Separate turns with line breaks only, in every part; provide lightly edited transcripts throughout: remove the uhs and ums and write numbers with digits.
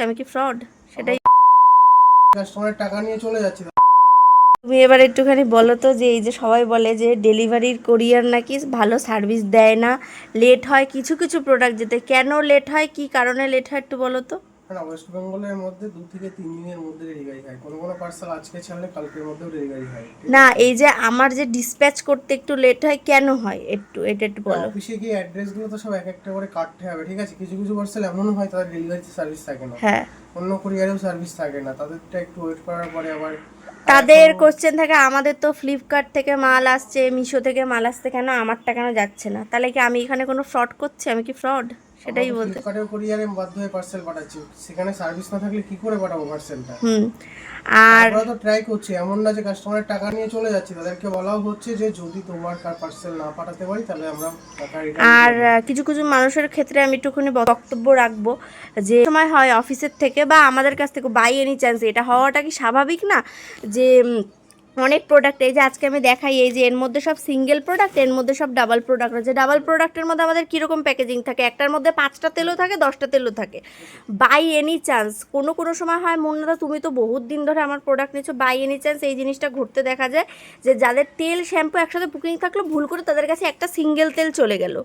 আমি কি ফ্রড সেটাই।
কাস্টমারের টাকা নিয়ে চলে যাচ্ছে।
তুমি এবার একটুখানি বলো তো যে এই যে সবাই বলে যে ডেলিভারির কোরিয়ার নাকি ভালো সার্ভিস দেয় না, লেট হয় কিছু কিছু প্রোডাক্ট যেতে, কেন লেট হয়, কি কারণে লেট হয় একটু বলো তো।
না, ওয়েস্ট বেঙ্গলের মধ্যে 2 থেকে 3 দিনের মধ্যে ডেলিভারি হয়। কোনো কোনো পার্সেল আজকে ছাড়লে কালকের মধ্যেও ডেলিভারি হয়, ঠিক
না
আছে?
এই যে আমার যে ডিসপ্যাচ করতে একটু লেট হয় কেন হয় এটা একটু
না,
বলো।
অফিসে গিয়ে অ্যাড্রেসগুলো তো সব এক একটা করে কাটতে হবে, ঠিক আছে? কিছু কিছু পার্সেল এমনও হয় তাদের ডেলিভারি সার্ভিস থাকে না,
হ্যাঁ,
অন্য কুরিয়ারেও সার্ভিস থাকে না, তাদেরটা একটু ওয়েট করার পরে আবার। আর
তাদের
এখন
কোশ্চেন থাকে আমাদের তো ফ্লিপকার্ট থেকে মাল আসছে, মিশো থেকে মাল আসছে, কেন আমারটা কেন যাচ্ছে না? তাহলে কি আমি এখানে কোনো ফ্রড করছি? আমি কি ফ্রড
আমরা
সেটাই
তো
বলতে।
ফ্লিপকার্টের কুরিয়ারে বাধ্য হয়ে পার্সেল পাঠাচ্ছি, সেখানে সার্ভিস না থাকলে কি করে পাঠাবো পার্সেলটা?
হুম। আর
তারপরে তো ট্রাই করছি, এমন না যে কাস্টমারের টাকা নিয়ে চলে যাচ্ছে, তাদেরকে বলাও হচ্ছে যে যদি তোমার পার্সেল না পাঠাতে পারি তাহলে আমরা টাকা রিটার্ন
আর
করে দেবো।
কিছু কিছু মানুষের ক্ষেত্রে আমি একটুখানি বক্তব্য রাখবো যে সময় হয় অফিসের থেকে বা আমাদের কাছ থেকে বাই এনি চান্স, এটা হওয়াটা কি স্বাভাবিক না? যে অনেক প্রোডাক্ট এই যে আজকে আমি দেখাই, এই যে এর মধ্যে সব সিঙ্গেল প্রোডাক্ট, এর মধ্যে সব ডাবল প্রোডাক্ট আছে। ডাবল প্রোডাক্টের মধ্যে আমাদের কীরকম প্যাকেজিং থাকে, একটার মধ্যে 5টা তেলও থাকে, 10টা তেলও থাকে। বাই এনি চান্স কোনো কোনো সময় হয়, মুন্নাদা তুমি তো বহুত দিন ধরে আমার প্রোডাক্ট নিচ্ছ, বাই এনি চান্স এই জিনিসটা ঘুরতে দেখা যায় যে যাদের তেল শ্যাম্পু একসাথে বুকিং থাকলো, ভুল করে তাদের কাছে একটা সিঙ্গেল তেল চলে গেল।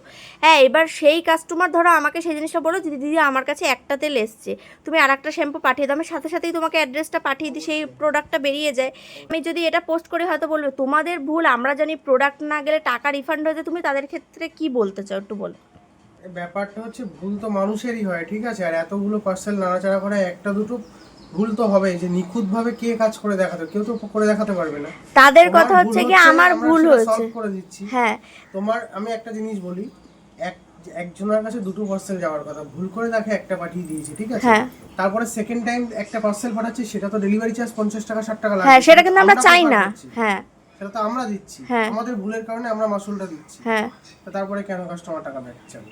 হ্যাঁ, এবার সেই কাস্টমার ধরো আমাকে সেই জিনিসটা বলো যে দিদি আমার কাছে একটা তেল এসছে, তুমি আর একটা শ্যাম্পু পাঠিয়ে দাও, আমি সাথে সাথেই তোমাকে অ্যাড্রেসটা পাঠিয়ে দিই, সেই প্রোডাক্টটা বেরিয়ে যায়। আমি যদি এটা পোস্ট করে হয়তো বলবে তোমাদের ভুল, আমরা জানি প্রোডাক্ট না গেলে টাকা রিফান্ড হয়ে যায়, তুমি তাদের ক্ষেত্রে কি বলতে চাও একটু বলো।
ব্যাপারটা হচ্ছে ভুল তো মানুষেরই হয়, ঠিক আছে? আর এতগুলো পার্সেল নাড়াচাড়া করে একটা দুটো ভুল তো হবে, যে নিখুঁতভাবে কে কাজ করে দেখাতে, কেউ তো করে দেখাতে পারবে না।
তাদের
তোমার
কথা
ভুল
হচ্ছে কি
হচ্ছে,
আমার
আমরা
ভুল
সেটা
হয়েছে।
সলভ করে দিচ্ছি।
হ্যাঁ,
তোমার আমি একটা জিনিস বলি, এক একজনের কাছে দুটো পার্সেল যাওয়ার কথা, ভুল করে দেখে একটা পাঠিয়ে দিয়েছি, ঠিক আছে?
হ্যাঁ,
তারপরে সেকেন্ড টাইম একটা পার্সেল পাঠাচ্ছি, সেটা তো ডেলিভারি চার্জ 50 টাকা 60 টাকা
হ্যাঁ,
লাগবে,
সেটা
সেটা তো
কিন্তু আমরা
আমরা
চাই
প্রেফার
না।
করছি,
হ্যাঁ,
সেটা তো আমরা দিচ্ছি,
হ্যাঁ,
আমাদের ভুলের কারণে আমরা মাসুলটা দিচ্ছি।
হ্যাঁ।
তো তারপরে কেন কাস্টমার টাকা ব্যাক চাবে?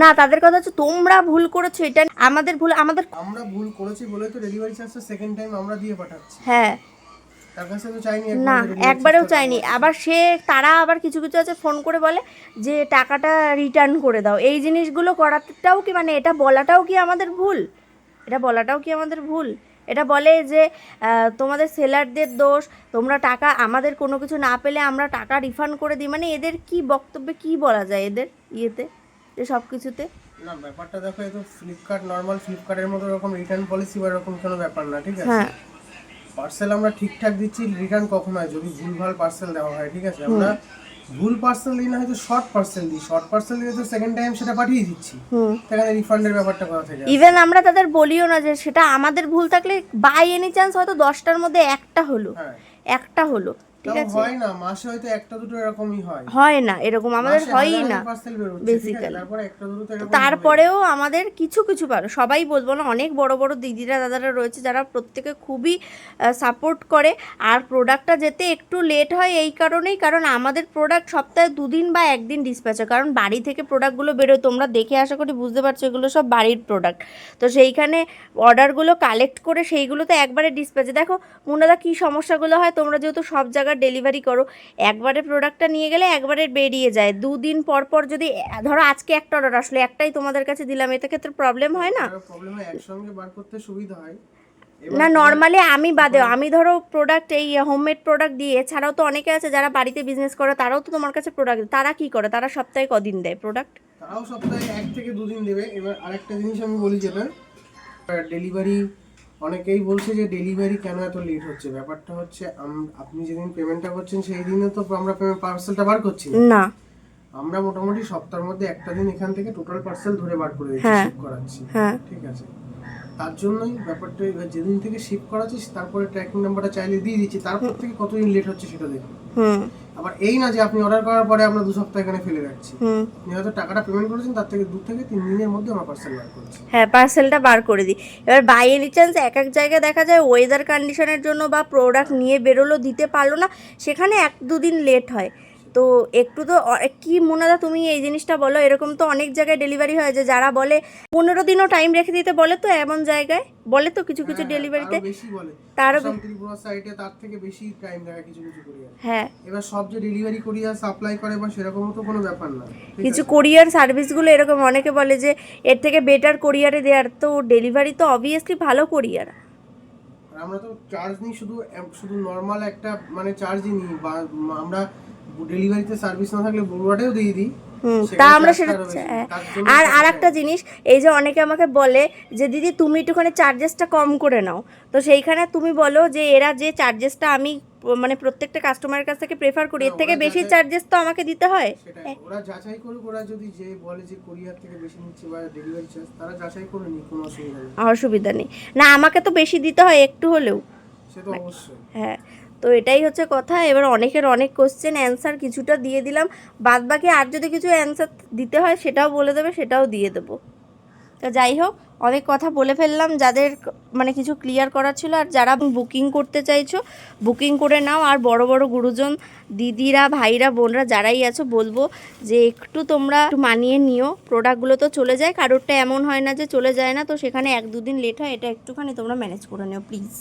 না, তাদের কথা হচ্ছে তোমরা ভুল করেছো, এটা আমাদের ভুল, আমাদের।
আমরা ভুল করেছি বলেই তো ডেলিভারি চার্জটা সেকেন্ড টাইম আমরা দিয়ে পাঠাচ্ছি,
হ্যাঁ,
তার কাছে তো চাইনি
না
একবার যে ডেলিভারি
একবারেও
চার্জটা দাও
চাইনি।
বলছে।
আবার তারা আবার কিছু কিছু আছে ফোন করে বলে যে টাকাটা রিটার্ন করে দাও। এই জিনিসগুলো করাটাও কি মানে এটা বলাটাও কি আমাদের ভুল? এটা বলাটাও কি আমাদের ভুল? এটা বলে যে তোমাদের সেলারদের দোষ, তোমরা টাকা আমাদের কোনো কিছু না পেলে আমরা টাকা রিফান্ড করে দিই, মানে এদের কি বক্তব্যে কি বলা যায় এদের ইয়েতে, যে সব কিছুতে।
না, ব্যাপারটা দেখো, এ তো ফ্লিপকার্ট, নর্মাল ফ্লিপকার্টের মতো এরকম রিটার্ন পলিসি বা এরকম কোনো ব্যাপার না, ঠিক আছে?
হ্যাঁ,
পার্সেল আমরা ঠিকঠাক দিচ্ছি, রিটার্ন কখন হয় যদি ভুলভাল পার্সেল দেওয়া হয়, ঠিক আছে? আমরা ভুল পার্সেল দিই না, হয়তো শর্ট পার্সেল দিই, শর্ট পার্সেল দিলে তো সেকেন্ড টাইম সেটা পাঠিয়ে দিচ্ছি,
হুম।
সেখানে রিফান্ডের ব্যাপারটা কোথা থেকে আসছে?
ইভেন আমরা তাদের বলিও না যে সেটা আমাদের ভুল থাকলে বাই এনি চান্স হয়তো 10টার মধ্যে একটা হলো,
হ্যাঁ,
একটা হলো, ঠিক
তাও
আছে?
হয় না, মাসে হয়তো একটা দুটো এরকমই হয়,
হয় না এরকম, আমাদের
মাসে
হয়ই
হাজার
না
হাজার পার্সেল বেরোচ্ছে, ঠিক আছে?
বেসিক্যালি।
তারপরে একটা দুটো তো
তো
এরকম হবে।
তারপরেও আমাদের কিছু কিছু পারো, সবাই বলবো না, অনেক বড় বড় দিদিরা দাদারা রয়েছে যারা প্রত্যেকে খুবই সাপোর্ট করে। আর প্রোডাক্টটা যেতে একটু লেট হয় এই কারণেই, কারণ আমাদের প্রোডাক্ট সপ্তাহে 2 দিন বা 1 দিন ডিসপ্যাচ হয়, কারণ বাড়ি থেকে প্রোডাক্টগুলো বেরোয়, তোমরা দেখে আশা করি বুঝতে পারছো এগুলো সব বাড়ির প্রোডাক্ট। তো সেইখানে অর্ডারগুলো কালেক্ট করে সেইগুলো তো একবারে ডিসপ্যাচে, দেখো মুন্নাদা কী সমস্যাগুলো হয়, তোমরা যেহেতু সব জায়গায় ডেলিভারি করো, একবারে প্রোডাক্টটা নিয়ে গেলে একবারে বেরিয়ে যায়, 2 দিন পর পর যদি ধরো আজকে একটা অর্ডার আসলে একটাই তোমাদের কাছে দিলাম, এতে ক্ষেত্রে প্রবলেম হয় না?
প্রবলেম হয়, একসঙ্গে বার করতে সুবিধা হয়।
না
এবার এবার
নর্মালি আমি বাদেও, আমি ধরো প্রোডাক্ট এই হোমমেড প্রোডাক্ট দিয়ে এছাড়াও তো অনেকে আছে যারা বাড়িতে বিজনেস করে, তারাও তো তোমার কাছে প্রোডাক্ট, তারা কি করে, তারা সপ্তাহে কদিন দেয় প্রোডাক্ট?
তারাও সপ্তাহে 1 থেকে 2 দিন দেবে। এবার আরেকটা জিনিস আমি বলি, যেটা ডেলিভারি, অনেকেই বলছে যে ডেলিভারি কেন এত লেট হচ্ছে। ব্যাপারটা হচ্ছে আপনি যেদিন পেমেন্টটা করছেন সেই দিনে তো আমরা পার্সেলটা বার করছি না।
না।
আমরা মোটামুটি সপ্তাহের মধ্যে একটা দিন এখান থেকে টোটাল পার্সেল ধরে বার করে দিচ্ছি,
হ্যাঁ,
শিপ করাচ্ছি,
হ্যাঁ,
ঠিক আছে? তার জন্যই ব্যাপারটা, এবার যেদিন থেকে শিপ করাচ্ছি তারপরে ট্র্যাকিং নাম্বারটা চাইলে দিয়ে দিচ্ছি, তারপর থেকে কতদিন লেট হচ্ছে সেটা দেখুন।
হুম,
আবার এই না যে আপনি অর্ডার করার পরে আমরা 2 সপ্তাহ এখানে ফেলে রাখছি।
হুম।
আপনি হয়তো টাকাটা পেমেন্ট করেছেন, তার থেকে 2 থেকে 3 দিনের মধ্যে আমরা পার্সেল বার করছি।
হ্যাঁ, পার্সেলটা বার করে দিই। এবার বাই এনি চান্স এক এক জায়গায় দেখা যায় ওয়েদার কন্ডিশনের জন্য বা প্রোডাক্ট নিয়ে বেরোলো, দিতে পারলো না, সেখানে 1-2 দিন লেট হয়। তো একটু তো কি মোনাদা তুমি এই জিনিসটা বলো, এরকম তো অনেক জায়গায় ডেলিভারি হয় যে যারা বলে 15 দিনও টাইম রেখে দিতে বলে, তো এমন জায়গায় বলে তো কিছু কিছু ডেলিভারিতে
আরো বেশি বলে,
তারও
আসাম ত্রিপুরা সাইডে তার থেকে বেশি টাইম লাগে কিছু কিছু কুরিয়ার।
হ্যাঁ,
এবার সব যে ডেলিভারি কুরিয়ার সাপ্লাই করে বা সেরকমও তো কোনো ব্যাপার না, ঠিক
কিছু
আছে?
কোরিয়ার সার্ভিসগুলো এরকম, অনেকে বলে যে এর থেকে বেটার কোরিয়ারে দেওয়ার, তো ডেলিভারি তো অবভিয়াসলি ভালো কোরিয়ার।
আর আমরা তো চার্জ নিই শুধু শুধু নর্মাল একটা মানে চার্জই নিই, বা আমরা ডেলিভারিতে সার্ভিস না থাকলে বড়ুয়াটাও দিয়ে দিই।
তা
সেখানে
আমরা
charge টা
সেটা
আরো বেশি।
হ্যাঁ।
তার জন্য
আর
charge
আরেকটা জিনিস, এই যে অনেকে আমাকে বলে যে দিদি তুমি একটুখানি চার্জেসটা কম করে নাও, তো সেইখানে তুমি বলো যে এরা যে চার্জেসটা আমি মানে প্রত্যেকটা কাস্টমারের কাছ থেকে প্রেফার করি, এর থেকে বেশি চার্জেস তো আমাকে দিতে হয়।
সেটাই ওরা যাচাই করুক, ওরা যদি যে বলে যে কোরিয়ার থেকে বেশি নিচ্ছে বা ডেলিভারি চার্জ, তারা যাচাই করে নিক, কোনো অসুবিধা নেই।
অসুবিধা নেই, না আমাকে তো বেশি দিতে হয় একটু হলেও।
সে তো অবশ্যই।
হ্যাঁ, তো এটাই হচ্ছে কথা। এবার অনেকের অনেক কোশ্চেন অ্যান্সার কিছুটা দিয়ে দিলাম, বাদ বাকি আর যদি কিছু অ্যান্সার দিতে হয় সেটাও বলে দেবে, সেটাও দিয়ে দেবো। তো যাই হোক, অনেক কথা বলে ফেললাম, যাদের মানে কিছু ক্লিয়ার করার ছিল। আর যারা বুকিং করতে চাইছো বুকিং করে নাও। আর বড় বড় গুরুজন দিদিরা ভাইরা বোনরা যারাই আছো বলবো যে একটু তোমরা একটু মানিয়ে নিও। প্রোডাক্টগুলো তো চলে যায়, কারোরটা এমন হয় না যে চলে যায় না, তো সেখানে 1-2 দিন লেট হয়, এটা একটুখানি তোমরা ম্যানেজ করে নিও প্লিজ।